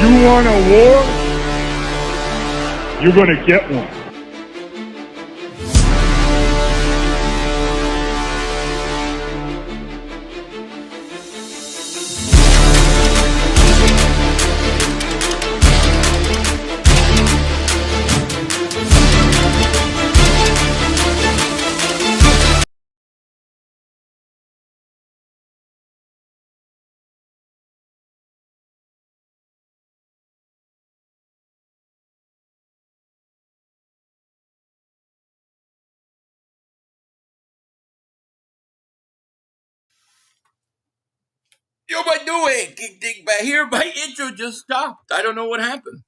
You want a war? You're going to get one. Yo, by the way, Dig back here, my intro just stopped. I don't know what happened.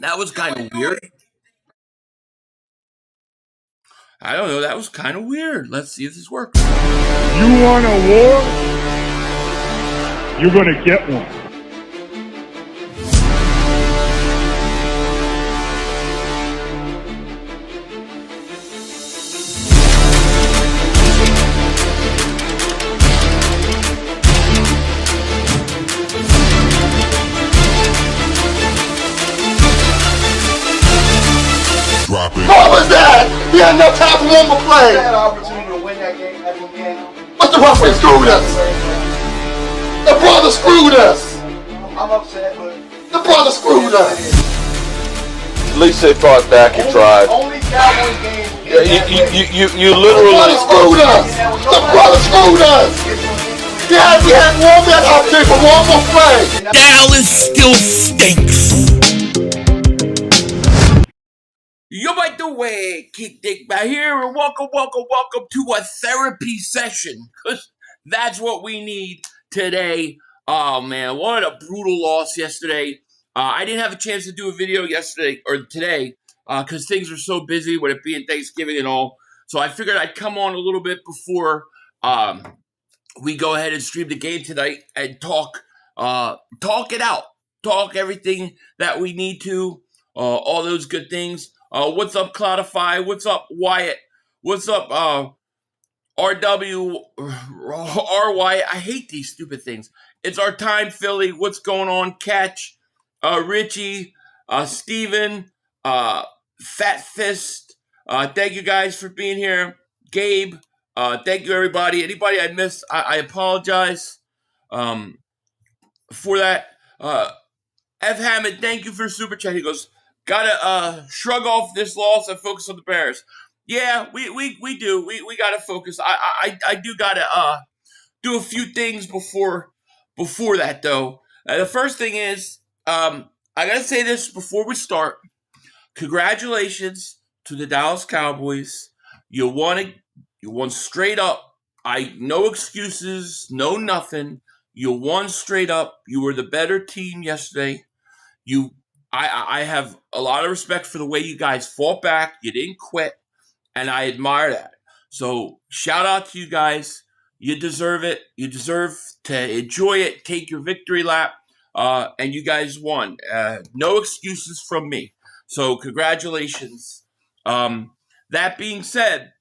That was kind of weird. I don't know. That was kind of weird. Let's see if this works. You want a war? You're going to get one. What was that? He had no time for one more play. He had an opportunity to win that game at the end. But the referee screwed us. The brother screwed us. I'm upset, but the brother screwed us. At least they fought back and tried. Only Cowboys game. You The literally brother screwed us. The brother screwed us. We had one man opportunity for one more play. Dallas still stinks. Yo, by the way, Dig back here, and welcome to a therapy session, because that's what we need today. Oh, man, what a brutal loss yesterday. I didn't have a chance to do a video yesterday, or today, because things were so busy with it being Thanksgiving and all, so I figured I'd come on a little bit before we go ahead and stream the game tonight and talk it out, talk everything that we need to, all those good things. What's up, Cloudify? What's up, Wyatt? What's up, RW, RY? I hate these stupid things. It's our time, Philly. What's going on, Catch? Richie, Steven, Fat Fist. Thank you guys for being here. Gabe, thank you, everybody. Anybody I missed, I apologize for that. F. Hammond, thank you for super chat. He goes, gotta shrug off this loss and focus on the Bears. Yeah, we do. We gotta focus. I do gotta do a few things before that though. The first thing is I gotta say this before we start. Congratulations to the Dallas Cowboys. You won straight up. No excuses, no nothing. You won straight up. You were the better team yesterday. I have a lot of respect for the way you guys fought back. You didn't quit, and I admire that. So shout out to you guys. You deserve it. You deserve to enjoy it. Take your victory lap, and you guys won. No excuses from me. So congratulations. That being said,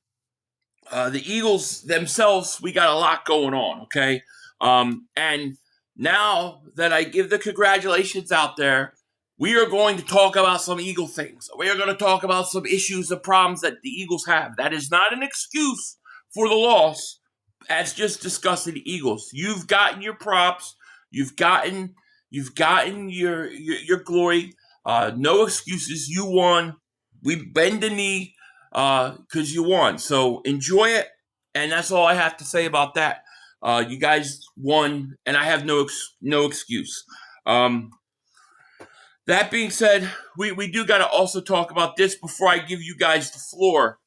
the Eagles themselves, we got a lot going on, okay? And now that I give the congratulations out there, we are going to talk about some Eagle things. We are going to talk about some issues and problems that the Eagles have. That is not an excuse for the loss. That's just discussing the Eagles. You've gotten your props. You've gotten your glory. No excuses. You won. We bend the knee because you won. So enjoy it. And that's all I have to say about that. You guys won, and I have no excuse. That being said, we do got to also talk about this before I give you guys the floor.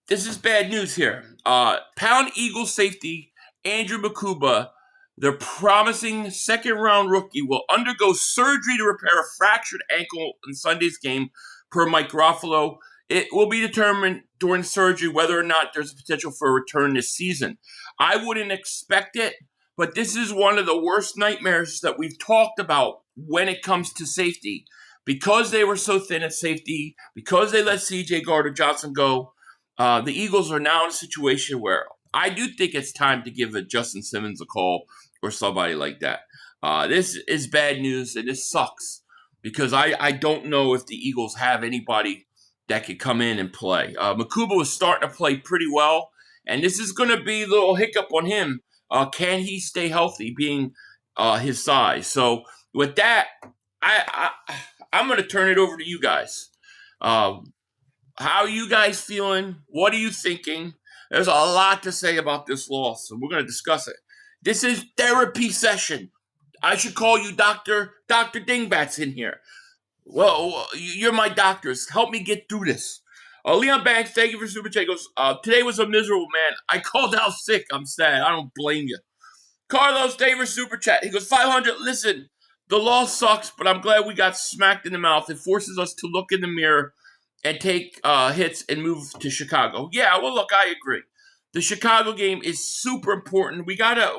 This is bad news here. Pound Eagles safety Andrew Mukuba, their promising second-round rookie, will undergo surgery to repair a fractured ankle in Sunday's game, per Mike Garofalo. It will be determined during surgery whether or not there's a potential for a return this season. I wouldn't expect it, but this is one of the worst nightmares that we've talked about when it comes to safety. Because they were so thin at safety, because they let C.J. Gardner-Johnson go, the Eagles are now in a situation where I do think it's time to give Justin Simmons a call or somebody like that. This is bad news, and this sucks because I don't know if the Eagles have anybody that could come in and play. Makuba was starting to play pretty well, and this is going to be a little hiccup on him. Can he stay healthy, being his size? So with that, I'm going to turn it over to you guys. How are you guys feeling? What are you thinking? There's a lot to say about this loss, so we're going to discuss it. This is therapy session. I should call you Dr. Dingbats in here. Well, you're my doctors. Help me get through this. Leon Banks, thank you for Super Chat. Goes, today was a miserable, man. I called out sick. I'm sad. I don't blame you. Carlos, thank you for Super Chat. He goes, 500. Listen, the loss sucks, but I'm glad we got smacked in the mouth. It forces us to look in the mirror and take hits and move to Chicago. Yeah, well, look, I agree. The Chicago game is super important. We gotta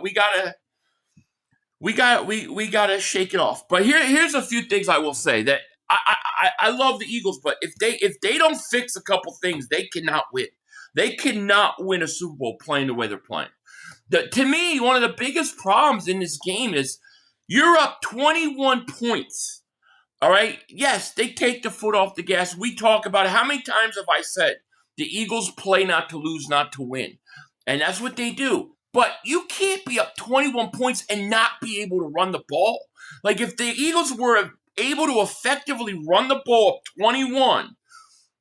shake it off. But here's a few things I will say that I love the Eagles, but if they don't fix a couple things, they cannot win. They cannot win a Super Bowl playing the way they're playing. To me, one of the biggest problems in this game is you're up 21 points. All right? Yes, they take the foot off the gas. We talk about it. How many times have I said the Eagles play not to lose, not to win? And that's what they do. But you can't be up 21 points and not be able to run the ball. Like, if the Eagles were able to effectively run the ball up 21,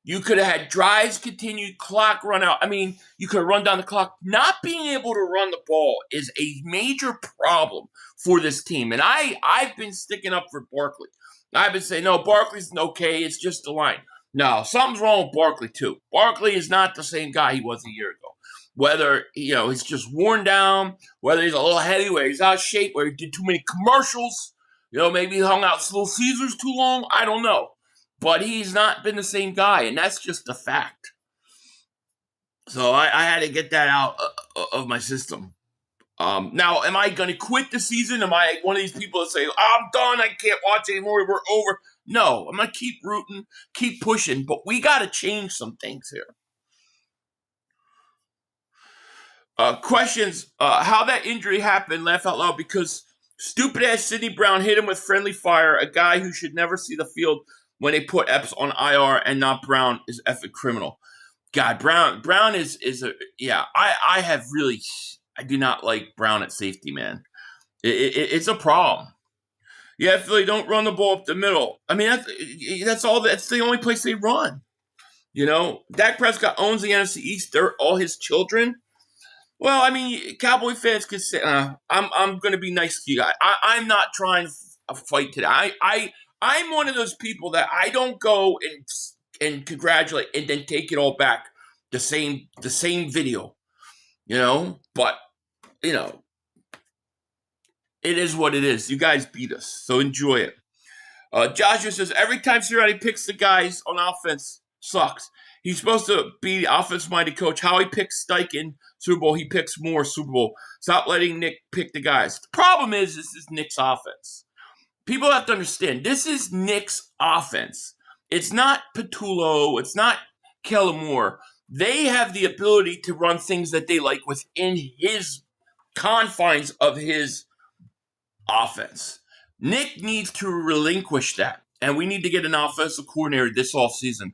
you could have had drives continued, clock run out. I mean, you could have run down the clock. Not being able to run the ball is a major problem for this team. And I've been sticking up for Barkley. I've been saying, no, Barkley's okay. It's just the line. No, something's wrong with Barkley, too. Barkley is not the same guy he was a year ago. Whether, he's just worn down, whether he's a little heavy, whether he's out of shape, whether he did too many commercials, maybe he hung out Little Caesars too long, I don't know. But he's not been the same guy, and that's just a fact. So I had to get that out of my system. Now, am I going to quit the season? Am I one of these people that say, I'm done, I can't watch anymore, we're over? No, I'm going to keep rooting, keep pushing, but we got to change some things here. Questions, how that injury happened, laugh out loud, because stupid-ass Sidney Brown hit him with friendly fire, a guy who should never see the field when they put Epps on IR and not Brown is effing criminal. God, Brown is I do not like Brown at safety, man. It's a problem. Yeah, Philly, don't run the ball up the middle. I mean, that's the only place they run. Dak Prescott owns the NFC East. They're all his children. Well, I mean, Cowboy fans could say, I'm going to be nice to you guys. I'm not trying to fight today. I'm one of those people that I don't go and congratulate and then take it all back. The same video, But, it is what it is. You guys beat us, so enjoy it. Joshua says, every time Sirianni picks the guys on offense, sucks. He's supposed to be the offense-minded coach. How he picks Steichen Super Bowl, he picks more Super Bowl. Stop letting Nick pick the guys. The problem is, this is Nick's offense. People have to understand, this is Nick's offense. It's not Patullo. It's not Kellen Moore. They have the ability to run things that they like within his confines of his offense. Nick needs to relinquish that, and we need to get an offensive coordinator this offseason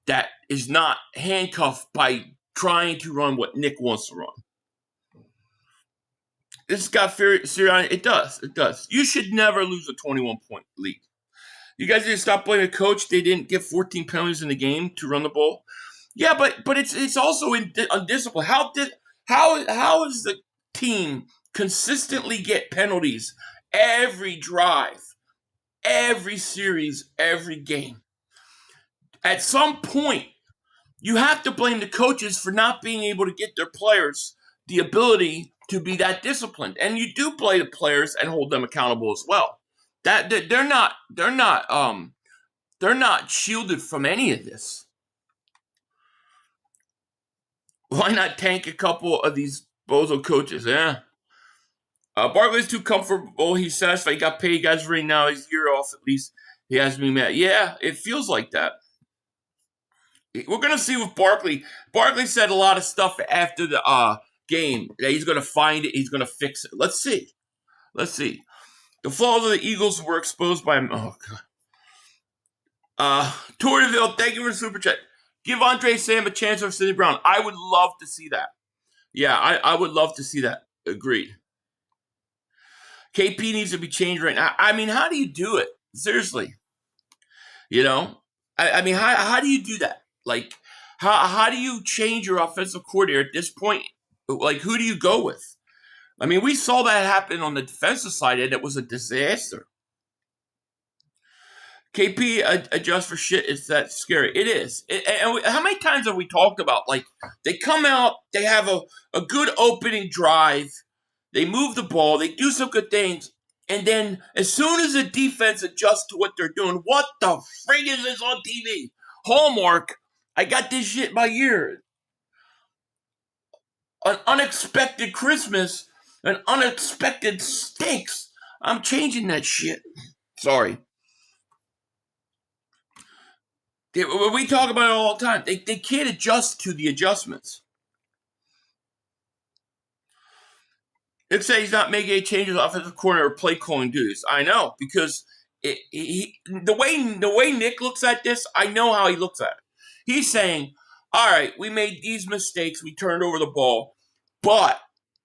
that is not handcuffed by trying to run what Nick wants to run. This got Sirianni. It does. You should never lose a 21-point lead. You guys need to stop blaming the coach. They didn't get 14 penalties in the game to run the ball. Yeah, but it's also undisciplined. How does the team consistently get penalties every drive, every series, every game? At some point, you have to blame the coaches for not being able to get their players the ability to be that disciplined. And you do play the players and hold them accountable as well. That they're not shielded from any of this. Why not tank a couple of these bozo coaches? Barkley's too comfortable. He's satisfied. He got paid. Guys right now. He's a year off at least. He has me mad. Yeah, it feels like that. We're going to see with Barkley. Barkley said a lot of stuff after the game that he's going to find it. He's going to fix it. Let's see. The flaws of the Eagles were exposed by him. Oh, God. Torreville, thank you for the super chat. Give Andre Sam a chance over Sidney Brown. I would love to see that. Yeah, I would love to see that. Agreed. KP needs to be changed right now. I mean, how do you do it? Seriously. You know? I mean, how do you do that? Like, how do you change your offensive coordinator at this point? Like, who do you go with? I mean, we saw that happen on the defensive side, and it was a disaster. KP adjust for shit. It's that scary. It is. How many times have we talked about, like, they come out, they have a good opening drive, they move the ball, they do some good things, and then as soon as the defense adjusts to what they're doing, what the frig is this on TV? Hallmark, I got this shit by year. An unexpected Christmas, an unexpected stinks. I'm changing that shit. Sorry. We talk about it all the time. They can't adjust to the adjustments. Nick said he's not making any changes offensive corner or play calling duties. I know, because the way Nick looks at this, I know how he looks at it. He's saying, all right, we made these mistakes, we turned over the ball, but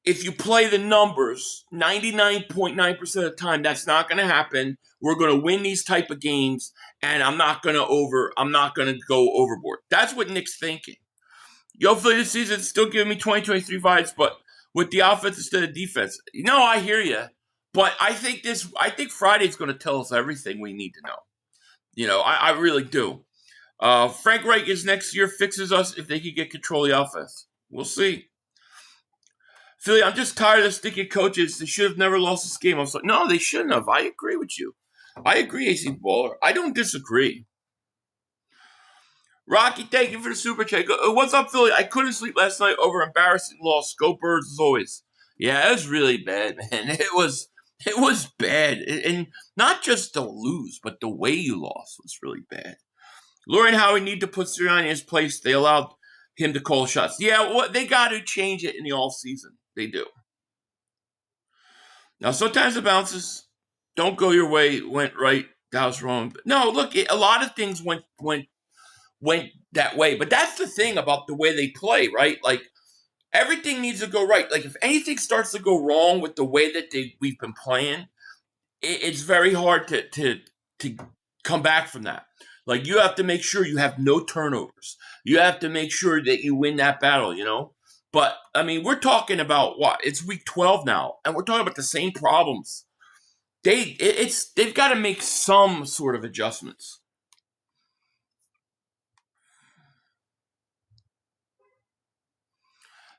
if you play the numbers, 99.9% of the time, that's not going to happen. We're going to win these type of games, and I'm not going to go overboard. That's what Nick's thinking. Hopefully this season still giving me 2023 vibes, but with the offense instead of defense. No, I hear you, but I think Friday's going to tell us everything we need to know. You know, I really do. Frank Reich is next year fixes us if they can get control of the offense. We'll see. Philly, I'm just tired of stinking coaches. They should have never lost this game. I was like, no, they shouldn't have. I agree with you. I agree, AC Baller. I don't disagree. Rocky, thank you for the super chat. What's up, Philly? I couldn't sleep last night over embarrassing loss. Go Birds as always. Yeah, it was really bad, man. It was bad. And not just to lose, but the way you lost was really bad. Lauren Howie need to put Sirianni in his place. They allowed him to call shots. Yeah, they got to change it in the offseason. They do. Now, sometimes the bounces don't go your way, went right, that was wrong. But no, look, a lot of things went that way. But that's the thing about the way they play, right? Like, everything needs to go right. Like, if anything starts to go wrong with the way that we've been playing, it's very hard to come back from that. Like, you have to make sure you have no turnovers. You have to make sure that you win that battle, you know? But, I mean, we're talking about what? It's week 12 now, and we're talking about the same problems. They've got to make some sort of adjustments.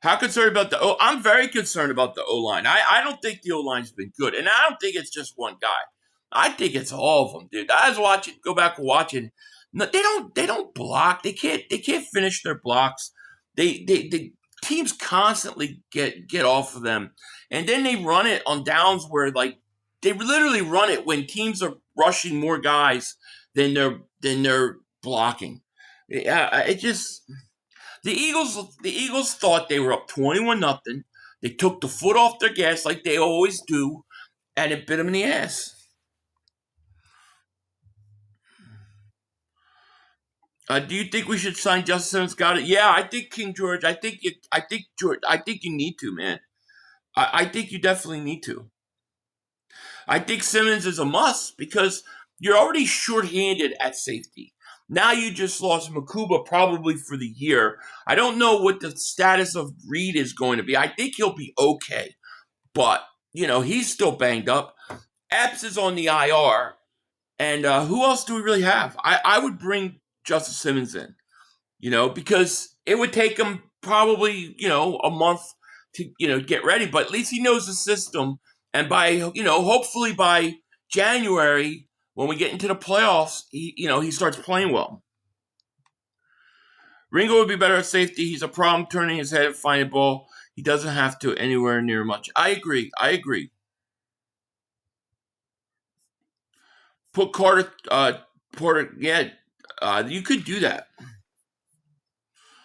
How concerned about I'm very concerned about the O-line. I don't think the O-line's been good, and I don't think it's just one guy. I think it's all of them, dude. I was go back and watching. No, they don't block. They can't finish their blocks. They teams constantly get off of them, and then they run it on downs where, like, they literally run it when teams are rushing more guys than they're blocking. It just the Eagles thought they were up 21-0. They took the foot off their gas like they always do, and it bit them in the ass. Do you think we should sign Justin Simmons? Got it. Yeah, I think King George. I think you need to, man. I think you definitely need to. I think Simmons is a must because you're already shorthanded at safety. Now you just lost Makuba probably for the year. I don't know what the status of Reed is going to be. I think he'll be okay, but you know he's still banged up. Epps is on the IR, and who else do we really have? I would bring Justin Simmons in, you know, because it would take him probably, you know, a month to, you know, get ready, but at least he knows the system. And by, you know, hopefully by January, when we get into the playoffs, he starts playing well. Ringo would be better at safety. He's a problem turning his head and finding the ball. He doesn't have to anywhere near much. I agree. Put Porter, yeah. You could do that.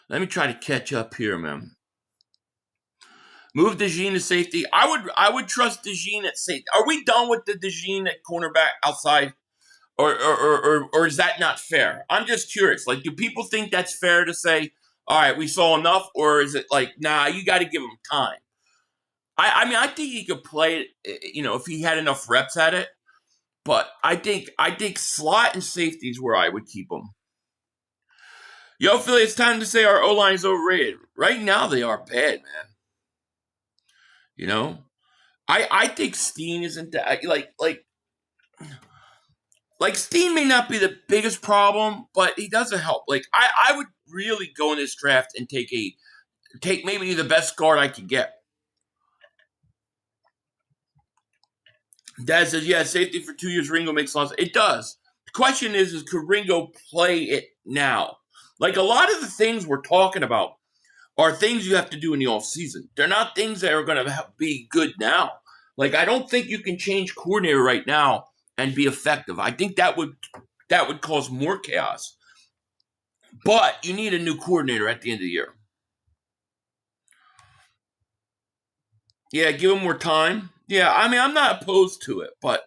Let me try to catch up here, man. Move DeJean to safety. I would trust DeJean at safety. Are we done with the DeJean at cornerback outside? Or is that not fair? I'm just curious. Like, do people think that's fair to say, all right, we saw enough? Or is it like, nah, you got to give him time? I mean, I think he could play it, if he had enough reps at it. But I think slot and safety is where I would keep him. Yo, Philly, it's time to say our O-line is overrated. Right now, they are bad, man. I think Steen isn't that, like Steen may not be the biggest problem, but he doesn't help. Like, I would really go in this draft and take maybe the best guard I could get. Dad says, yeah, safety for 2 years, Ringo makes sense. It does. The question is could Ringo play it now? Like, a lot of the things we're talking about are things you have to do in the offseason. They're not things that are going to be good now. Like, I don't think you can change coordinator right now and be effective. I think that would cause more chaos. But you need a new coordinator at the end of the year. Yeah, give him more time. Yeah, I mean, I'm not opposed to it, but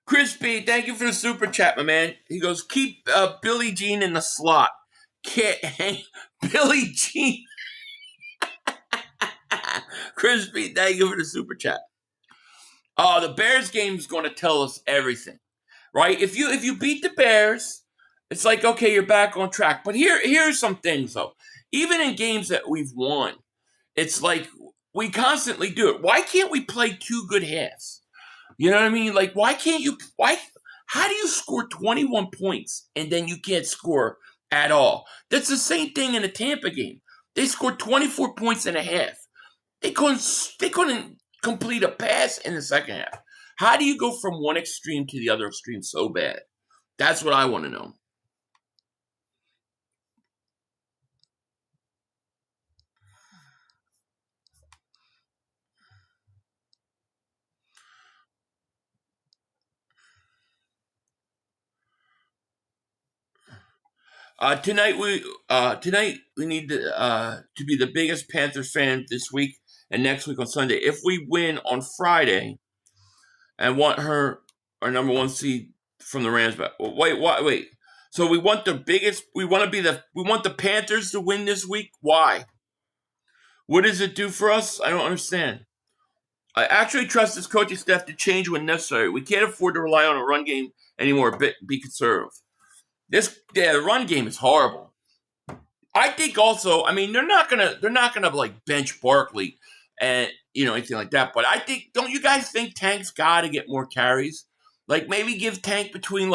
Crispy, thank you for the super chat, my man. He goes, keep Billie Jean in the slot. Can't hang Billie Jean. Crispy, thank you for the super chat. The Bears game is going to tell us everything, right? If you beat the Bears, it's like, okay, you're back on track. But here's some things, though. Even in games that we've won, it's like we constantly do it. Why can't we play 2 good halves? You know what I mean? Like, how do you score 21 points and then you can't score at all? That's the same thing in the Tampa game. They scored 24 points and a half. They couldn't complete a pass in the second half. How do you go from one extreme to the other extreme so bad? That's what I want to know. Tonight we need to be the biggest Panthers fan this week and next week on Sunday. If we win on Friday and want our number 1 seed from the Rams back. Wait. So we want the Panthers to win this week? Why? What does it do for us? I don't understand. I actually trust this coaching staff to change when necessary. We can't afford to rely on a run game anymore. Be conservative. The run game is horrible. I think also, I mean, they're not gonna like bench Barkley and anything like that. But I think, don't you guys think Tank's got to get more carries? Like, maybe give Tank between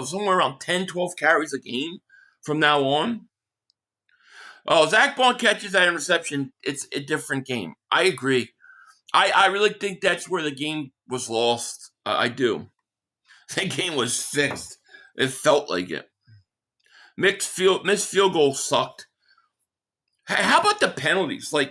somewhere around 10, 12 carries a game from now on. Oh, Zach Bond catches that interception. It's a different game. I agree. I really think that's where the game was lost. I do. The game was fixed. It felt like it. Missed field goal sucked. Hey, how about the penalties? You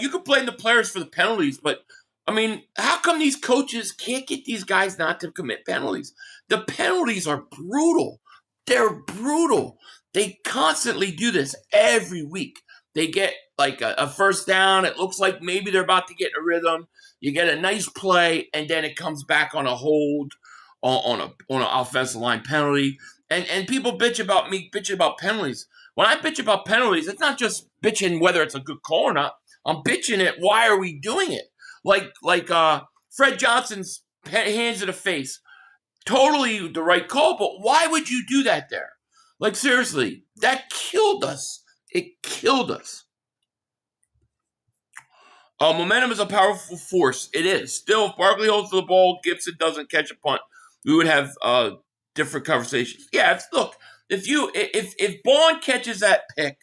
could blame the players for the penalties, but I mean, how come these coaches can't get these guys not to commit penalties? The penalties are brutal. They're brutal. They constantly do this every week. They get like a first down. It looks like maybe they're about to get in a rhythm. You get a nice play, and then it comes back on a hold on an offensive line penalty. And people bitch about penalties. When I bitch about penalties, it's not just bitching whether it's a good call or not. I'm bitching it. Why are we doing it? Like Fred Johnson's hands to the face. Totally the right call, but why would you do that there? Like, seriously, that killed us. It killed us. Momentum is a powerful force. It is. Still, if Barkley holds the ball, Gibson doesn't catch a punt, we would have different conversations. Yeah, look, if Bond catches that pick,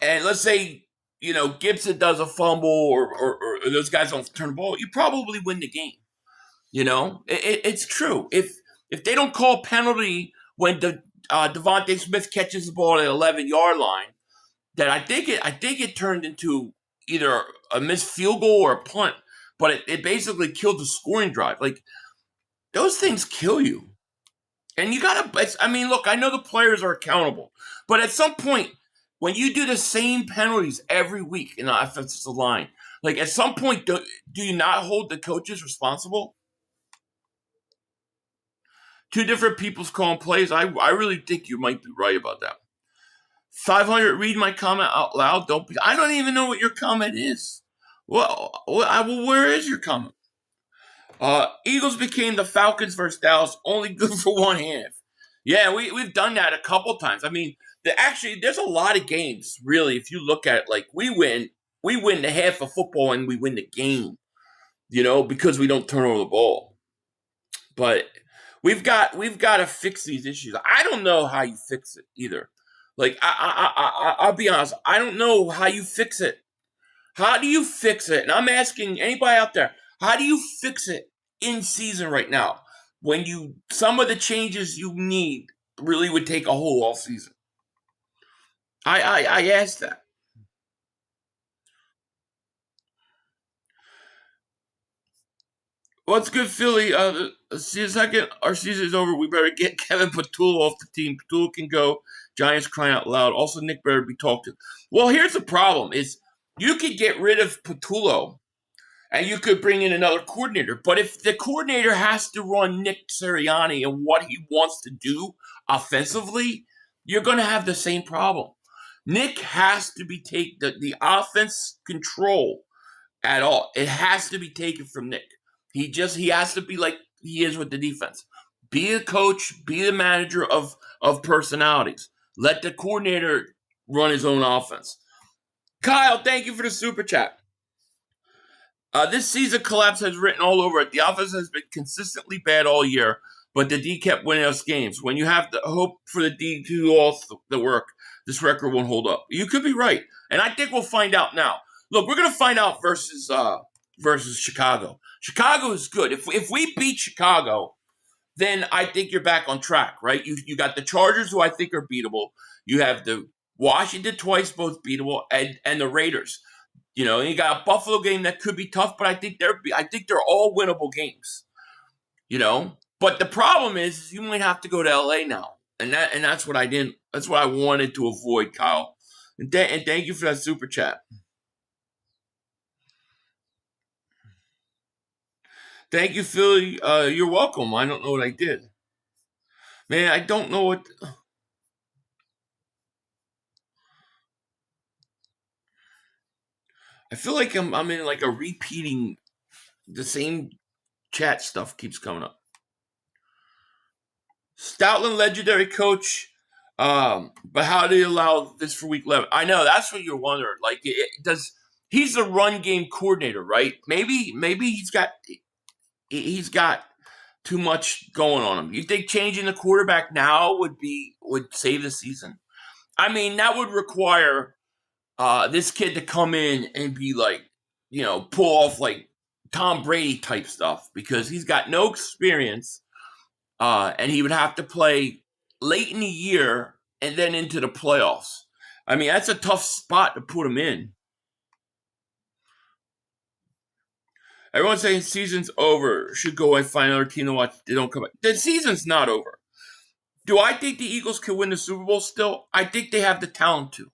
and let's say Gibson does a fumble or those guys don't turn the ball, you probably win the game. It's true. If they don't call penalty when Devontae Smith catches the ball at the 11-yard line, then I think it turned into either a missed field goal or a punt. but it basically killed the scoring drive. Like, those things kill you. And you got to, I mean, look, I know the players are accountable, but at some point, when you do the same penalties every week in the offensive line, like at some point, do you not hold the coaches responsible? Two different people's calling plays. I really think you might be right about that. 500, read my comment out loud. I don't even know what your comment is. Well, where is your comment? Eagles became the Falcons versus Dallas, only good for one half. Yeah, we've done that a couple times. I mean, there's a lot of games, really, if you look at it, like we win the half of football and we win the game, because we don't turn over the ball. But we've got to fix these issues. I don't know how you fix it either. Like, I'll be honest, I don't know how you fix it. How do you fix it? And I'm asking anybody out there, how do you fix it in season right now when some of the changes you need really would take a whole off season? I asked that. What's good, Philly? See a second. Our season is over. We better get Kevin Patullo off the team. Patullo can go. Giants crying out loud. Also, Nick better be talked to. Well, here's the problem: is you could get rid of Patullo, and you could bring in another coordinator. But if the coordinator has to run Nick Sirianni and what he wants to do offensively, you're going to have the same problem. Nick has to take the offense control at all. It has to be taken from Nick. He has to be like he is with the defense. Be a coach, be the manager of personalities. Let the coordinator run his own offense. Kyle, thank you for the super chat. This season collapse has written all over it. The offense has been consistently bad all year, but the D kept winning us games. When you have to hope for the D to do all the work, this record won't hold up. You could be right, and I think we'll find out now. Look, we're going to find out versus Chicago. Chicago is good. If we beat Chicago, then I think you're back on track, right? You got the Chargers, who I think are beatable. You have the Washington twice, both beatable, and the Raiders. And you got a Buffalo game that could be tough, but I think they're all winnable games. But the problem is you might have to go to LA now, and that's what that's what I wanted to avoid, Kyle. And thank you for that super chat. Thank you, Philly. You're welcome. I don't know what I did. Man, I don't know what... I feel like I'm in like a repeating, the same chat stuff keeps coming up. Stoutland, legendary coach. But how do you allow this for week 11? I know, that's what you're wondering. Like, he's the run game coordinator, right? Maybe he's got too much going on him. You think changing the quarterback now would save the season? I mean, that would require this kid to come in and be like, pull off like Tom Brady type stuff, because he's got no experience, and he would have to play late in the year and then into the playoffs. I mean, that's a tough spot to put him in. Everyone's saying season's over. Should go and find another team to watch. They don't come back. The season's not over. Do I think the Eagles can win the Super Bowl still? I think they have the talent to.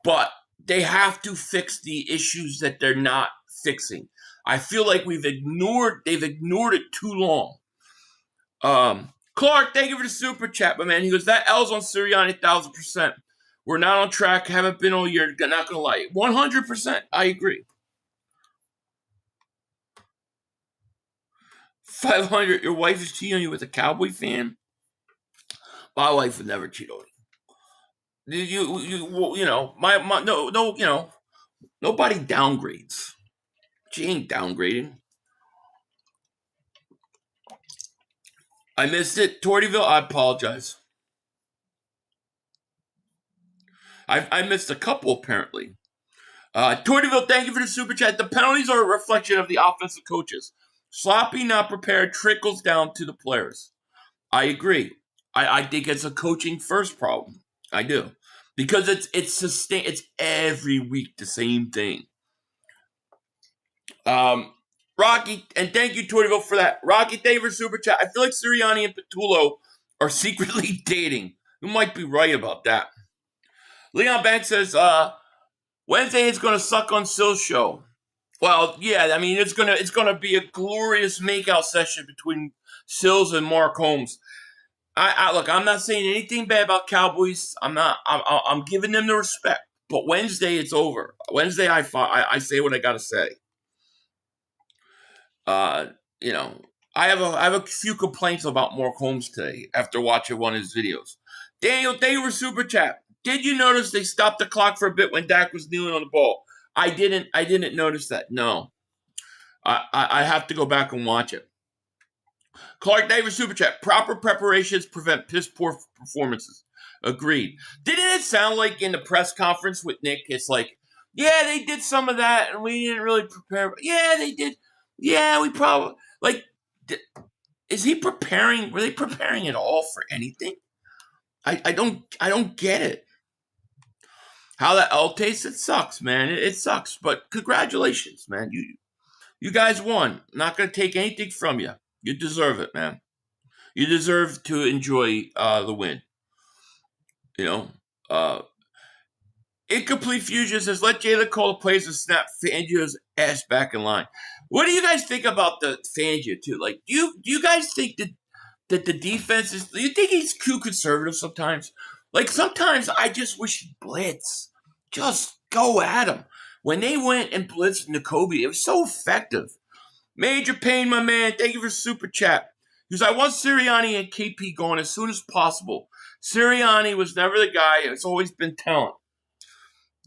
But they have to fix the issues that they're not fixing. I feel like they've ignored it too long. Clark, thank you for the super chat, my man. He goes, that L's on Sirianni 1,000%. We're not on track. Haven't been all year. Not going to lie. 100%. I agree. 500, your wife is cheating on you with a Cowboy fan? My wife would never cheat on me. Nobody downgrades. She ain't downgrading. I missed it. Tortyville, I apologize. I missed a couple, apparently. Tortyville, thank you for the super chat. The penalties are a reflection of the offensive coaches. Sloppy, not prepared, trickles down to the players. I agree. I think it's a coaching first problem. I do. Because it's every week the same thing. Rocky, and thank you, Tortiville, for that. Rocky, thank you for super chat. I feel like Sirianni and Patullo are secretly dating. You might be right about that. Leon Banks says, Wednesday is going to suck on Sil's show. Well, yeah, I mean, it's gonna be a glorious makeout session between Sills and Mark Holmes. Look, I'm not saying anything bad about Cowboys. I'm giving them the respect. But Wednesday, it's over. Wednesday, I say what I gotta say. You know, I have a few complaints about Mark Holmes today after watching one of his videos. Daniel, thank you for super chat. Did you notice they stopped the clock for a bit when Dak was kneeling on the ball? I didn't notice that. No. I have to go back and watch it. Clark, thank you for super chat. Proper preparations prevent piss poor performances. Agreed. Didn't it sound like in the press conference with Nick, it's like, yeah, they did some of that and we didn't really prepare. Yeah, they did. Yeah, we probably, like, is he preparing? Were they preparing at all for anything? I don't get it. How that L tastes, it sucks, man. It sucks. But congratulations, man. You guys won. I'm not going to take anything from you. You deserve it, man. You deserve to enjoy the win. You know, Incomplete Fusion says, let Jalen call the plays and snap Fangio's ass back in line. What do you guys think about the Fangio, too? Like, do you guys think that the defense is... Do you think he's too conservative sometimes? Like, sometimes I just wish he'd blitz. Just go at him. When they went and blitzed N'Kobe, it was so effective. Major Pain, my man. Thank you for super chat. Because I want Sirianni and KP going as soon as possible. Sirianni was never the guy. It's always been talent.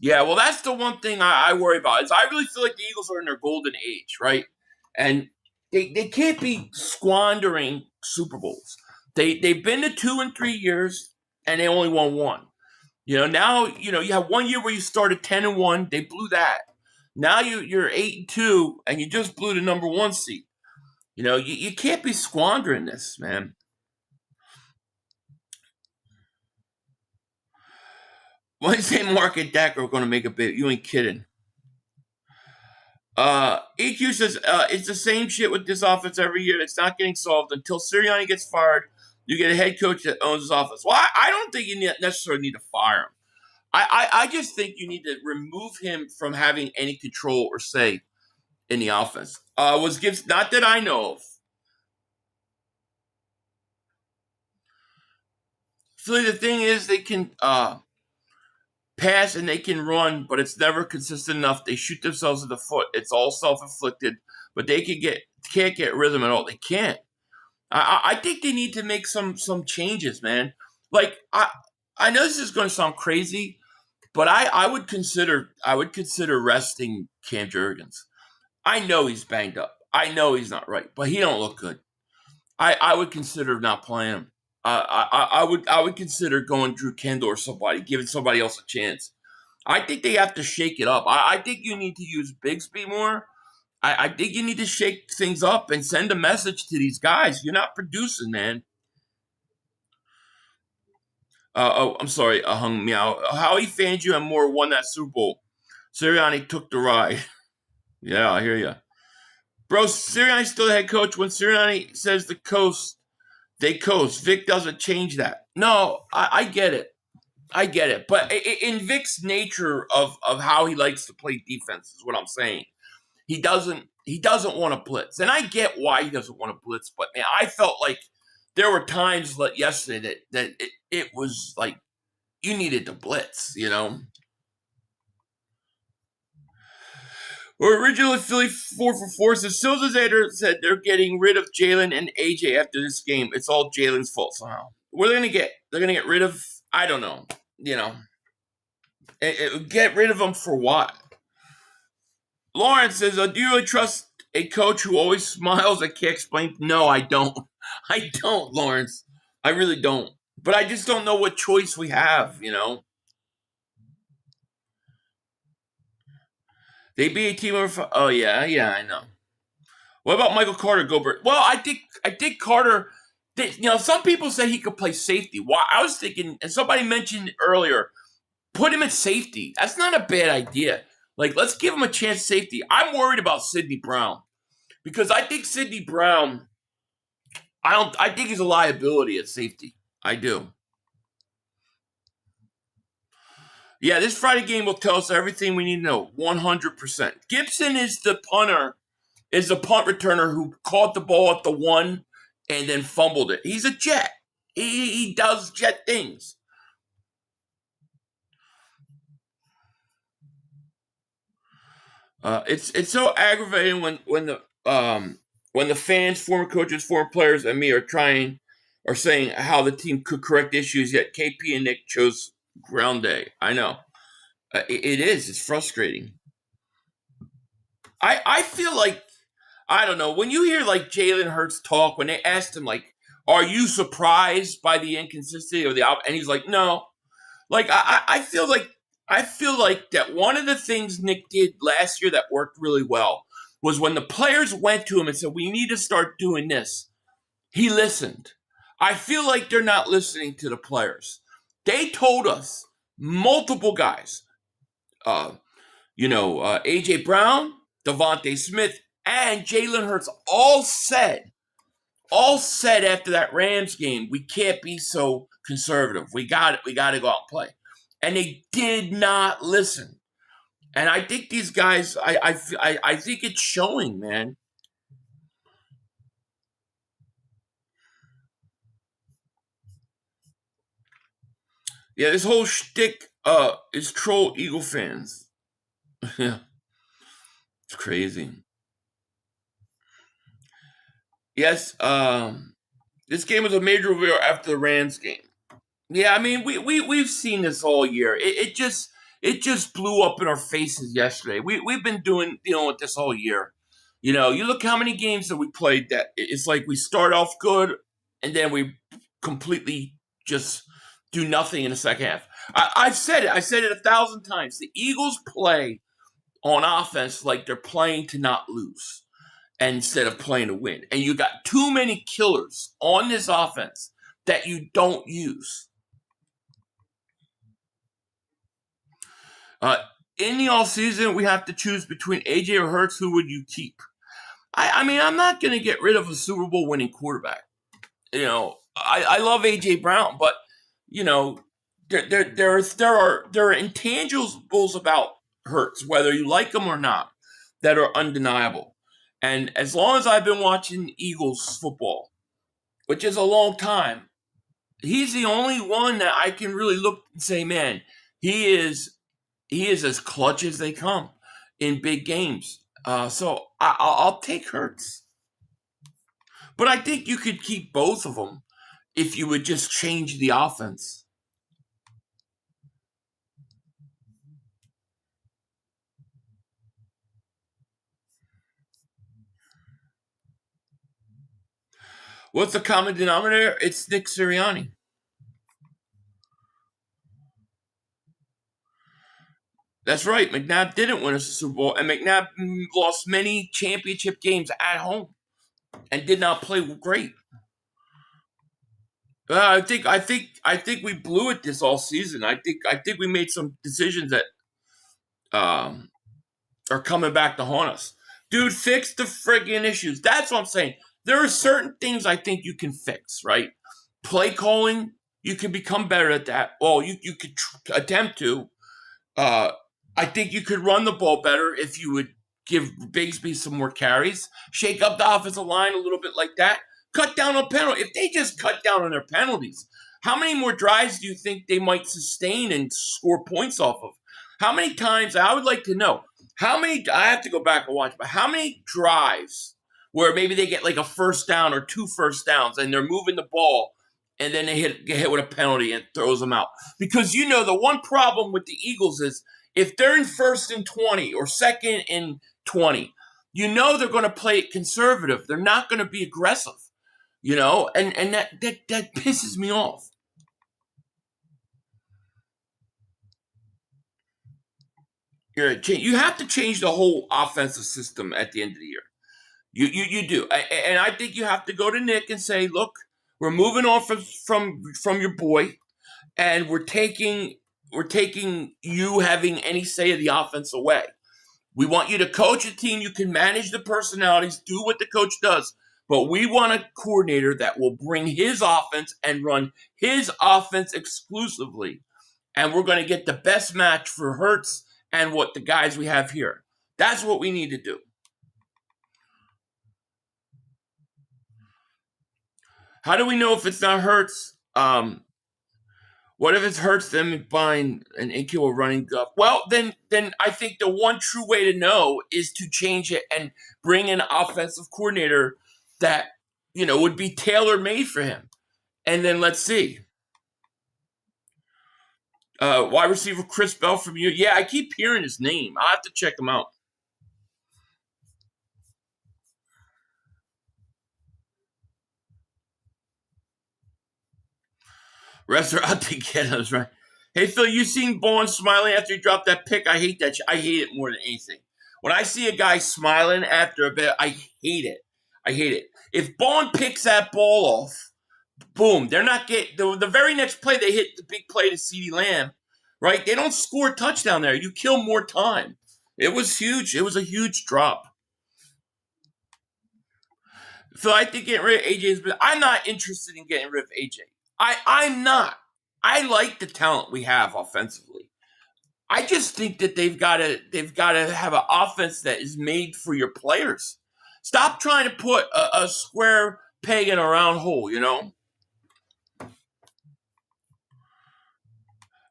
Yeah, well, that's the one thing I worry about. Is I really feel like the Eagles are in their golden age, right? And they can't be squandering Super Bowls. They've been to 2 and 3 years, and they only won 1. You know, now, you know, you have 1 year where you started 10-1. They blew that. Now you're 8-2, and you just blew the number 1 seed. You know, you can't be squandering this, man. Wednesday, Mark and Dak are going to make a bit. You ain't kidding. EQ says, it's the same shit with this offense every year. It's not getting solved until Sirianni gets fired. You get a head coach that owns his offense. Well, I don't think you necessarily need to fire him. I just think you need to remove him from having any control or say in the offense. Was Gibbs, not that I know of. Philly, the thing is they can pass and they can run, but it's never consistent enough. They shoot themselves in the foot. It's all self-inflicted, but they can't get rhythm at all. They can't. I think they need to make some changes, man. Like I know this is going to sound crazy, but I would consider resting Cam Jurgens. I know he's banged up. I know he's not right, but he don't look good. I would consider not playing him. I would consider going Drew Kendall or somebody, giving somebody else a chance. I think they have to shake it up. I think you need to use Bigsby more. I think you need to shake things up and send a message to these guys. You're not producing, man. I'm sorry, Hung Meow. Howie Fangio and Moore won that Super Bowl. Sirianni took the ride. Yeah, I hear you. Bro, Sirianni's still the head coach. When Sirianni says the coast, they coast. Vic doesn't change that. No, I get it. I get it. But in Vic's nature of how he likes to play defense is what I'm saying. He doesn't want to blitz. And I get why he doesn't want to blitz. But, man, I felt like there were times like yesterday that it was like you needed to blitz, you know. Or originally Philly 4-for-4 says Silzader said they're getting rid of Jalen and AJ after this game. It's all Jalen's fault somehow. What are they gonna get? They're gonna get rid of, I don't know, you know. Get rid of them for what? Lawrence says, do you really trust a coach who always smiles and can't explain? No, I don't. I don't, Lawrence. I really don't. But I just don't know what choice we have, you know. They beat a team over. Oh yeah, I know. What about Michael Carter, Gobert? Well, I think Carter. You know, some people say he could play safety. Why? I was thinking, and somebody mentioned earlier, put him at safety. That's not a bad idea. Like, let's give him a chance at safety. I'm worried about Sidney Brown Because I think Sidney Brown, I think he's a liability at safety. I do. Yeah, this Friday game will tell us everything we need to know, 100%. Gibson is the punter, is the punt returner who caught the ball at the 1 and then fumbled it. He's a jet. He does jet things. It's so aggravating when the fans, former coaches, former players, and me are saying how the team could correct issues, yet KP and Nick chose ground day. I know. It is. It's frustrating. I feel like, I don't know, when you hear like Jalen Hurts talk, when they asked him like, are you surprised by the inconsistency and he's like, no. Like I feel like that one of the things Nick did last year that worked really well was when the players went to him and said, we need to start doing this. He listened. I feel like they're not listening to the players. They told us, multiple guys, A.J. Brown, Devontae Smith, and Jalen Hurts all said after that Rams game, we can't be so conservative. We got to go out and play. And they did not listen. And I think these guys, I think it's showing, man. Yeah, this whole shtick is troll Eagle fans. Yeah. It's crazy. Yes, this game was a major reveal after the Rams game. Yeah, I mean, we've seen this all year. It just blew up in our faces yesterday. We've been dealing with this all year. You know, you look how many games that we played that it's like we start off good and then we completely just do nothing in the second half. I've said it. I said it 1,000 times. The Eagles play on offense like they're playing to not lose instead of playing to win. And you got too many killers on this offense that you don't use. In the offseason, we have to choose between AJ or Hurts. Who would you keep? I mean, I'm not going to get rid of a Super Bowl winning quarterback. You know, I love AJ Brown, but you know, there are intangibles about Hurts, whether you like him or not, that are undeniable. And as long as I've been watching Eagles football, which is a long time, he's the only one that I can really look and say, man, he is as clutch as they come in big games. So I'll take Hurts. But I think you could keep both of them if you would just change the offense. What's the common denominator? It's Nick Sirianni. That's right. McNabb didn't win a Super Bowl, and McNabb lost many championship games at home and did not play great. I think we blew it this all season. I think we made some decisions that are coming back to haunt us. Dude, fix the friggin' issues. That's what I'm saying. There are certain things I think you can fix, right? Play calling, you can become better at that. Well, you could attempt to. I think you could run the ball better if you would give Bigsby some more carries. Shake up the offensive line a little bit like that. Cut down on penalties. If they just cut down on their penalties, how many more drives do you think they might sustain and score points off of? How many times, I would like to know, I have to go back and watch, but how many drives where maybe they get like a first down or 2 first downs and they're moving the ball and then they get hit with a penalty and throws them out? Because you know the one problem with the Eagles is if they're in 1st and 20 or 2nd and 20, you know they're going to play it conservative. They're not going to be aggressive, you know, and that pisses me off. You have to change the whole offensive system at the end of the year. You do, and I think you have to go to Nick and say, look, we're moving on from your boy, and we're taking you having any say of the offense away. We want you to coach a team. You can manage the personalities, do what the coach does. But we want a coordinator that will bring his offense and run his offense exclusively. And we're going to get the best match for Hurts and what the guys we have here. That's what we need to do. How do we know if it's not Hurts? What if it's Hurts them buying an Inkill running Guff? Well, then I think the one true way to know is to change it and bring an offensive coordinator that, would be tailor-made for him. And then let's see. Wide receiver Chris Bell from you. Yeah, I keep hearing his name. I'll have to check him out. Restaurant to get us right. Hey, Phil, you seen Bowen smiling after he dropped that pick? I hate that. I hate it more than anything. When I see a guy smiling after a bit, I hate it. I hate it. If Bowen picks that ball off, boom, they're not getting the very next play. They hit the big play to CeeDee Lamb, right? They don't score a touchdown there. You kill more time. It was huge. It was a huge drop. So I think getting rid of AJ is. I'm not interested in getting rid of AJ. I'm not. I like the talent we have offensively. I just think that they've got to have an offense that is made for your players. Stop trying to put a square peg in a round hole,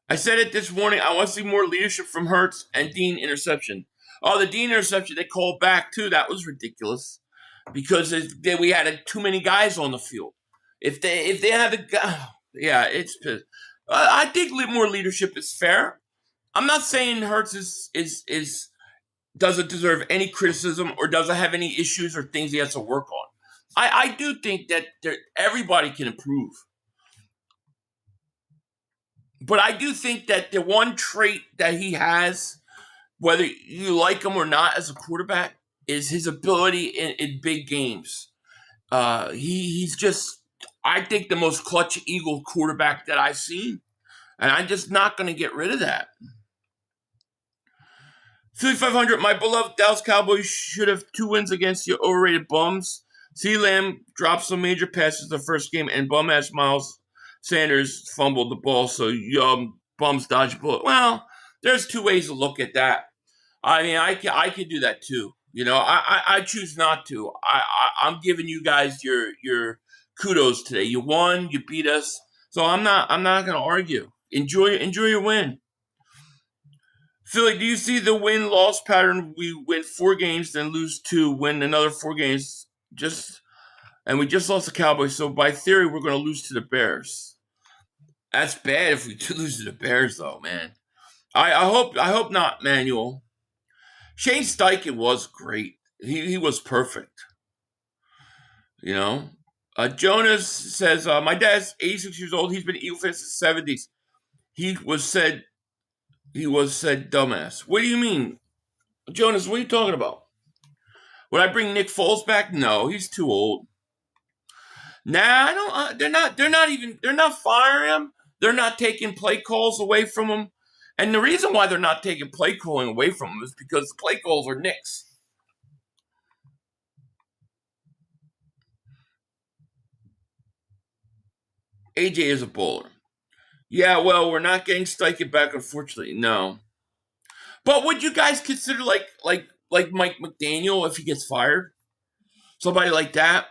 I said it this morning. I want to see more leadership from Hurts and Dean interception. Oh, the Dean interception they called back too. That was ridiculous because we had too many guys on the field. If they have the guy, yeah, it's. I think more leadership is fair. I'm not saying Hurts is doesn't deserve any criticism or doesn't have any issues or things he has to work on. I do think that everybody can improve. But I do think that the one trait that he has, whether you like him or not as a quarterback, is his ability in big games. He's just, I think, the most clutch Eagle quarterback that I've seen. And I'm just not going to get rid of that. 3,500, my beloved Dallas Cowboys should have 2 wins against your overrated bums. CeeDee Lamb dropped some major passes the first game, and bum-ass Miles Sanders fumbled the ball, so bums dodged a bullet. Well, there's 2 ways to look at that. I mean, I could do that too. I choose not to. I'm giving you guys your kudos today. You won, you beat us, so I'm not going to argue. Enjoy your win. Philly, do you see the win-loss pattern? We win 4 games, then lose 2, win another 4 games, and we just lost the Cowboys. So by theory, we're going to lose to the Bears. That's bad if we do lose to the Bears, though, man. I hope not, Manuel. Shane Steichen was great. He was perfect. Jonas says, my dad's 86 years old. He's been Eagle fan since the 70s. He was said dumbass. What do you mean? Jonas, what are you talking about? Would I bring Nick Foles back? No, he's too old. Nah, I don't. They're not firing him. They're not taking play calls away from him. And the reason why they're not taking play calling away from him is because the play calls are Nick's. AJ is a bowler. Yeah, well, we're not getting Steichen back, unfortunately. No. But would you guys consider like Mike McDaniel if he gets fired? Somebody like that?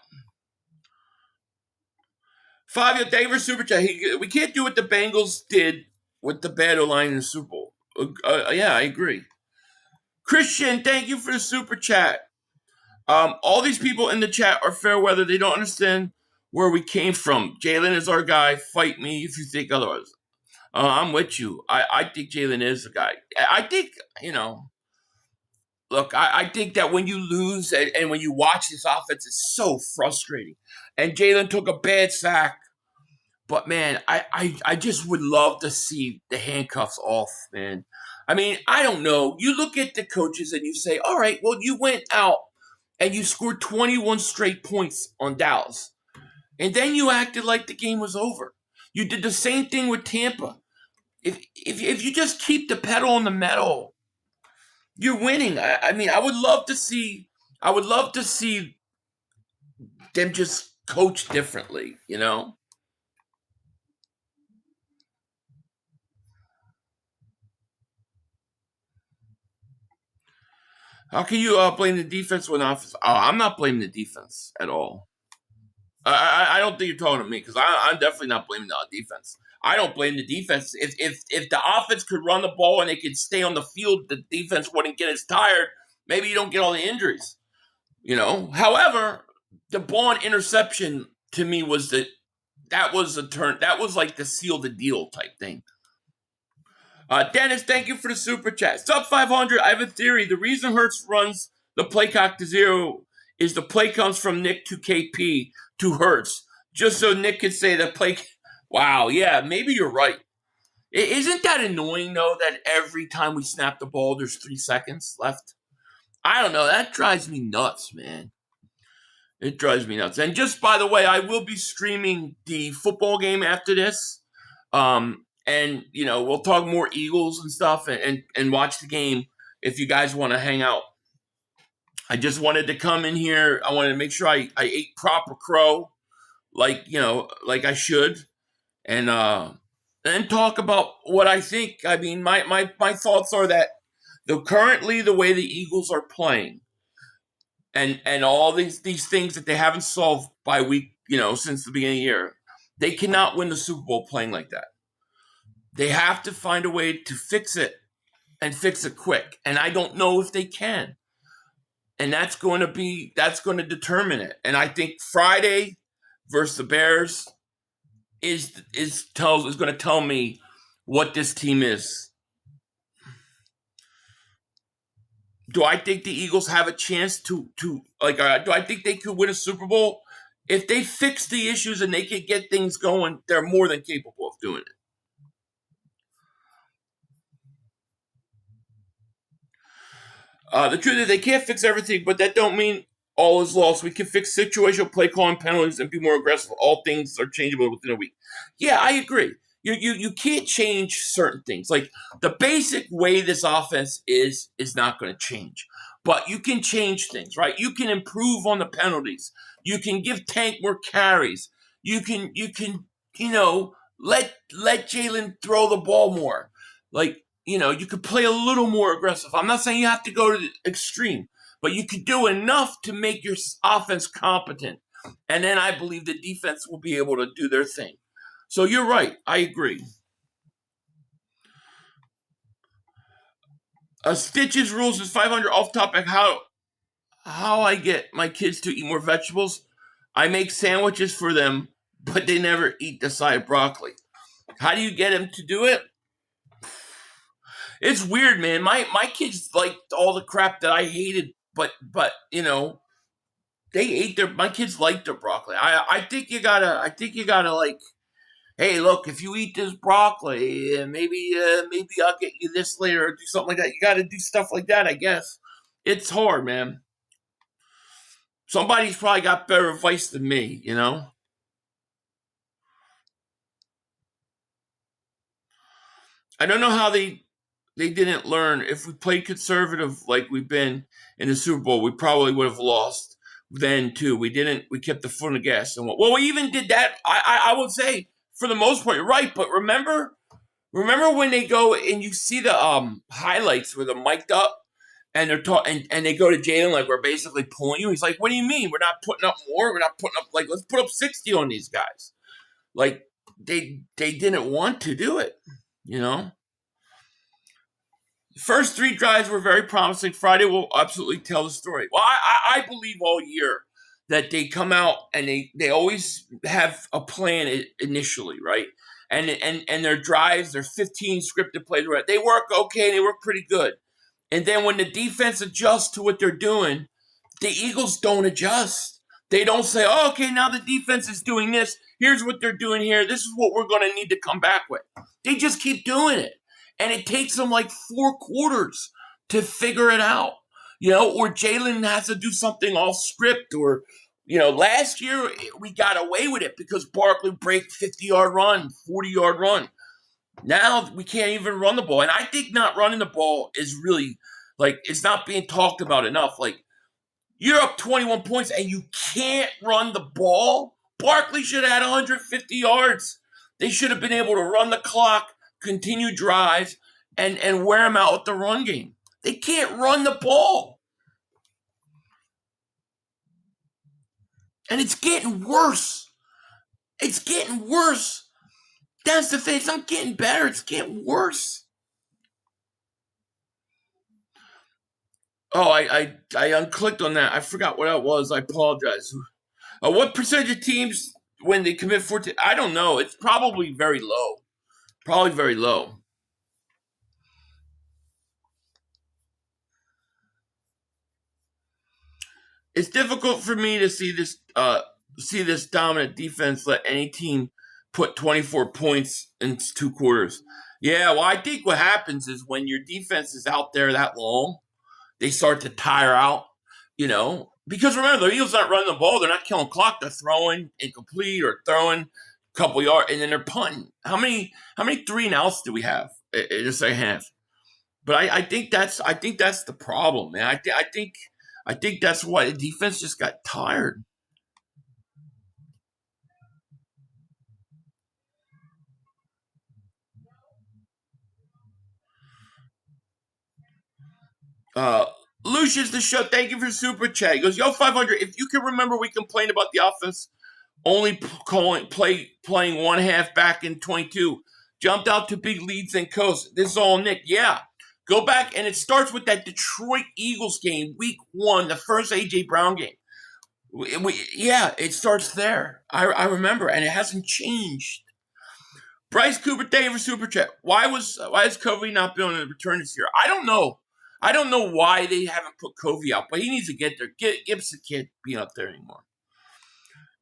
Fabio, thank you for Super Chat. We can't do what the Bengals did with the bad O-line in the Super Bowl. Yeah, I agree. Christian, thank you for the Super Chat. All these people in the chat are fair weather. They don't understand where we came from. Jalen is our guy. Fight me if you think otherwise. I'm with you. I think Jalen is the guy. I think, look, I think that when you lose and when you watch this offense, it's so frustrating. And Jalen took a bad sack. But, man, I just would love to see the handcuffs off, man. I mean, I don't know. You look at the coaches and you say, all right, well, you went out and you scored 21 straight points on Dallas. And then you acted like the game was over. You did the same thing with Tampa. If you just keep the pedal on the metal, You're winning. I mean, I would love to see them just coach differently, you know? How can you blame the defense when offense? Oh, I'm not blaming the defense at all. I don't think you're talking to me because I'm definitely not blaming the defense. I don't blame the defense. If the offense could run the ball and they could stay on the field, the defense wouldn't get as tired. Maybe you don't get all the injuries, you know. However, the ball and interception to me was that was a turn. That was like the seal the deal type thing. Dennis, thank you for the super chat. Sub 500. I have a theory. The reason Hurts runs the play clock to 0 is the play comes from Nick to KP to Hurts, just so Nick could say the play. Wow, yeah, maybe you're right. Isn't that annoying though? That every time we snap the ball, there's 3 seconds left. I don't know. That drives me nuts, man. It drives me nuts. And just by the way, I will be streaming the football game after this. And, you know, we'll talk more Eagles and stuff and watch the game if you guys want to hang out. I just wanted to come in here. I wanted to make sure I ate proper crow like I should. And talk about what I think. I mean, my thoughts are that currently the way the Eagles are playing and all these things that they haven't solved by week, you know, since the beginning of the year, they cannot win the Super Bowl playing like that. They have to find a way to fix it and fix it quick. And I don't know if they can. And that's going to determine it. And I think Friday versus the Bears is going to tell me what this team is. Do I think the Eagles have a chance do I think they could win a Super Bowl? If they fix the issues and they can get things going, they're more than capable of doing it. The truth is they can't fix everything, but that don't mean all is lost. We can fix situational play calling, penalties, and be more aggressive. All things are changeable within a week. Yeah, I agree. You can't change certain things. Like the basic way this offense is not going to change. But you can change things, right? You can improve on the penalties. You can give Tank more carries. You can let Jalen throw the ball more. Like, you know, you could play a little more aggressive. I'm not saying you have to go to the extreme, but you could do enough to make your offense competent. And then I believe the defense will be able to do their thing. So you're right. I agree. Stitches rules is 500 off topic. How I get my kids to eat more vegetables? I make sandwiches for them, but they never eat the side of broccoli. How do you get them to do it? It's weird, man. My kids liked all the crap that I hated, but you know, they ate my kids liked their broccoli. I think you gotta like, hey, look, if you eat this broccoli, maybe I'll get you this later or do something like that. You gotta do stuff like that, I guess. It's hard, man. Somebody's probably got better advice than me, you know? I don't know how they didn't learn. If we played conservative like we've been in the Super Bowl, we probably would have lost then too. We didn't. We kept the foot on the gas. And we even did that. I would say for the most part, you're right. But remember when they go and you see the highlights where they're mic'd up and they're talking and they go to Jalen like we're basically pulling you. He's like, what do you mean? We're not putting up more. We're not putting up like let's put up 60 on these guys. Like they didn't want to do it, you know. First 3 drives were very promising. Friday will absolutely tell the story. Well, I believe all year that they come out and they always have a plan initially, right? And their drives, their 15 scripted plays, they work okay. They work pretty good. And then when the defense adjusts to what they're doing, the Eagles don't adjust. They don't say, oh, okay, now the defense is doing this. Here's what they're doing here. This is what we're going to need to come back with. They just keep doing it. And it takes them like 4 quarters to figure it out, you know, or Jalen has to do something off script or, you know, last year we got away with it because Barkley break 50-yard run, 40-yard run. Now we can't even run the ball. And I think not running the ball is really Like, it's not being talked about enough. Like, you're up 21 points and you can't run the ball. Barkley should have had 150 yards. They should have been able to run the clock, continue drives, and wear them out with the run game. They can't run the ball. And it's getting worse. It's getting worse. That's the thing. It's not getting better. It's getting worse. Oh, I unclicked on that. I forgot what that was. I apologize. What percentage of teams, when they commit 14? I don't know. It's probably very low. Probably very low. It's difficult for me to see this dominant defense let any team put 24 points in 2 quarters. Yeah, well, I think what happens is when your defense is out there that long, they start to tire out, because remember, the Eagles aren't running the ball. They're not killing clock. They're throwing incomplete or throwing a couple yards, and then they're punting. How many 3-and-outs do we have in the second half? But I think that's the problem, man. I think that's why the defense just got tired. Lucius the show, thank you for super chat. He goes, yo, 500. If you can remember, we complained about the offense only playing one half back in 22. Jumped out to big leads and coast. This is all Nick. Yeah. Go back, and it starts with that Detroit Eagles game, week 1, the first A.J. Brown game. It starts there. I remember, and it hasn't changed. Bryce Cooper, thank you for super chat. Why is Covey not being able to return this year? I don't know. I don't know why they haven't put Covey out, but he needs to get there. Gibson can't be up there anymore.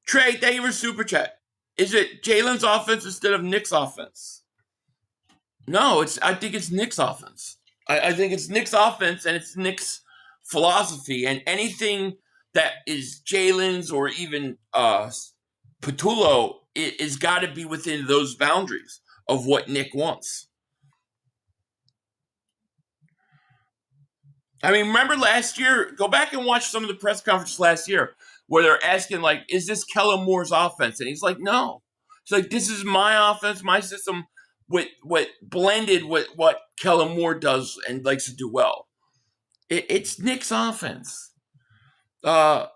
Trey, thank you for super chat. Is it Jalen's offense instead of Nick's offense? No, I think it's Nick's offense. I think it's Nick's offense, and it's Nick's philosophy, and anything that is Jalen's or even Patullo is got to be within those boundaries of what Nick wants. I mean, remember last year? Go back and watch some of the press conferences last year where they're asking, like, is this Kellen Moore's offense? And he's like, no. It's like, this is my offense, my system, with blended with what Kellen Moore does and likes to do well. It's Nick's offense. Clark,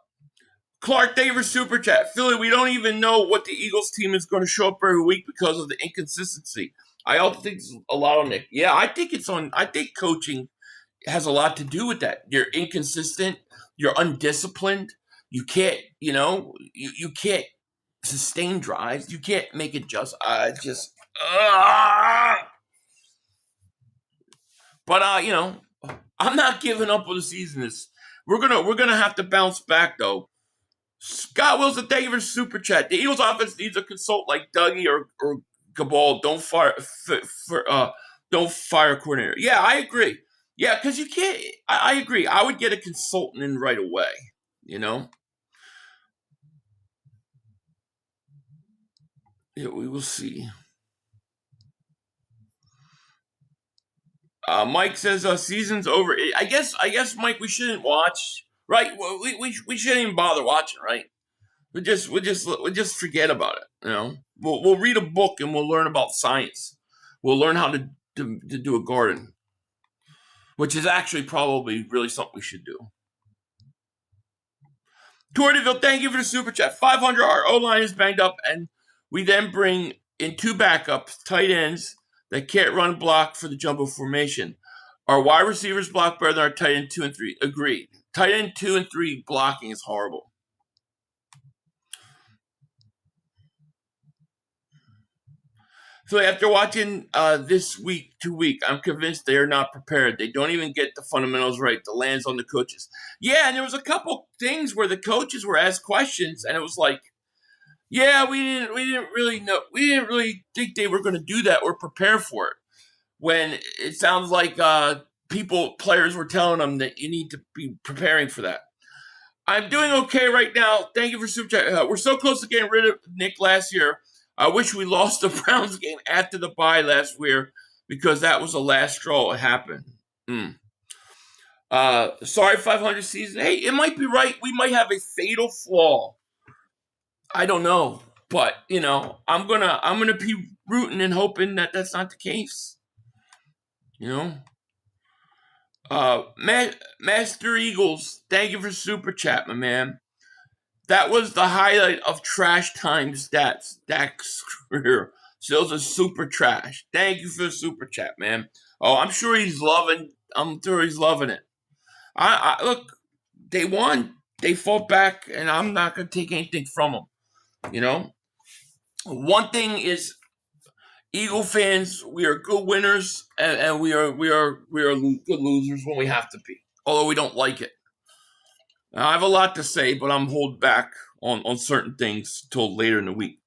thank you for super chat. Philly, we don't even know what the Eagles team is going to show up every week because of the inconsistency. I also think it's a lot on Nick. Yeah, I think coaching has a lot to do with that. You're inconsistent. You're undisciplined. You can't, you can't sustain drives. You can't make it But I'm not giving up on the season. We're gonna have to bounce back though. Scott Wilson, thank you for super chat. The Eagles offense needs a consultant like Dougie or Cabal. Don't fire coordinator. Yeah, I agree. Yeah, because you can't. I agree. I would get a consultant in right away. Yeah, we will see. Mike says season's over. I guess, Mike, we shouldn't watch. Right? We shouldn't even bother watching. Right? We just forget about it. We'll read a book and we'll learn about science. We'll learn how to do a garden, which is actually probably really something we should do. Tortiville, thank you for the super chat. 500. Our O-line is banged up, and we then bring in 2 backups, tight ends that can't run block for the jumbo formation. Our wide receivers block better than our tight end 2 and 3. Agreed. Tight end 2 and 3 blocking is horrible. So after watching this week, 2 week, I'm convinced they are not prepared. They don't even get the fundamentals right. The land's on the coaches. Yeah, and there was a couple things where the coaches were asked questions, and it was like, yeah, we didn't really know. We didn't really think they were going to do that or prepare for it. When it sounds like players were telling them that you need to be preparing for that. I'm doing okay right now. Thank you for super chat. We're so close to getting rid of Nick last year. I wish we lost the Browns game after the bye last year because that was the last straw. It happened. Sorry, 500 season. Hey, it might be right. We might have a fatal flaw. I don't know, but you know, I'm gonna be rooting and hoping that that's not the case. You know, Master Eagles, thank you for super chat, my man. That was the highlight of Trash Times Dak's career. Sales are super trash. Thank you for the super chat, man. Oh, I'm sure he's loving it. I look, they won. They fought back, and I'm not gonna take anything from them. You know, one thing is, Eagle fans, we are good winners, and we are good losers when we have to be, although we don't like it. Now, I have a lot to say, but I'm holding back on certain things till later in the week.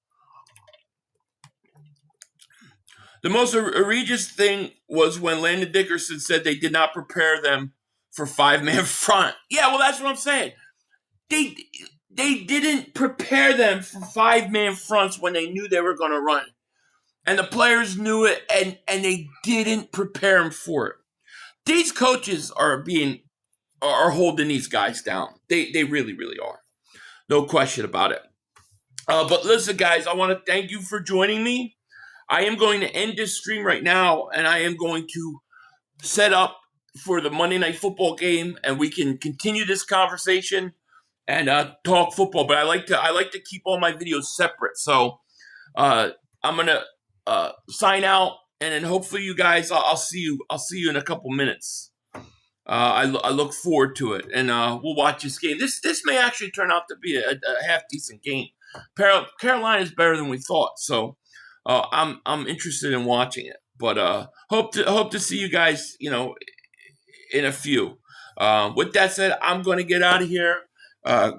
The most egregious thing was when Landon Dickerson said they did not prepare them for 5-man front. Yeah, well, that's what I'm saying. They didn't prepare them for 5-man fronts when they knew they were going to run. And the players knew it, and they didn't prepare them for it. These coaches are holding these guys down. They really, really are. No question about it. But listen, guys, I want to thank you for joining me. I am going to end this stream right now, and I am going to set up for the Monday Night Football game, and we can continue this conversation and talk football. But I like to keep all my videos separate. So I'm gonna sign out, and then hopefully you guys, I'll see you in a couple minutes. I look forward to it, and we'll watch this game. This may actually turn out to be a half decent game. Carolina is better than we thought, so I'm interested in watching it. But hope to see you guys, you know, in a few. With that said, I'm going to get out of here.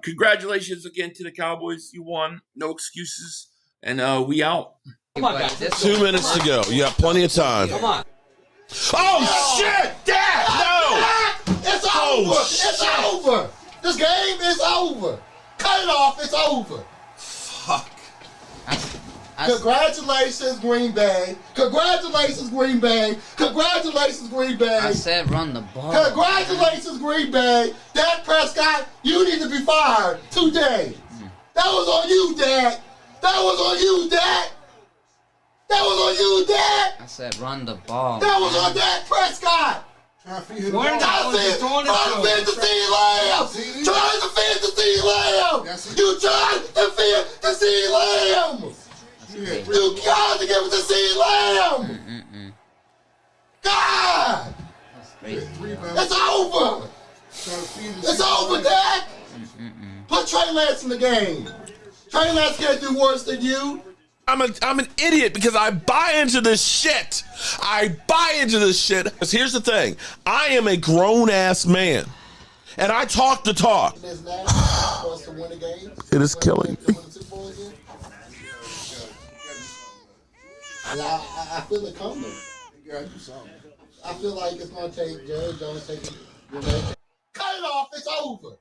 Congratulations again to the Cowboys. You won. No excuses, and we out. Come on, guys. 2 minutes to go. You have plenty of time. Come on. Oh, shit! Dad! No! It's over. It's over. This game is over. Cut it off. It's over. Fuck. Congratulations, Green Bay. Congratulations, Green Bay. Congratulations, Green Bay. I said run the ball. Congratulations, Green Bay. Dak Prescott, you need to be fired today. That was on you, Dak. That was on you, Dak. That was on you, Dak. I said run the ball. That was on Dak Prescott. Trying to feed the fantasy lamb. Trying to feed the sea lamb. You tried to feed the sea lamb. You got to give it to sea lamb. God. It's over. It's over, Dak. Put Trey Lance in the game. Trey Lance can't do worse than you. I'm an idiot because I buy into this shit. Because here's the thing. I am a grown-ass man. And I talk the talk. It is killing me. I feel it coming. I feel like it's going to take Jerry Jones taking. Cut it off. It's over.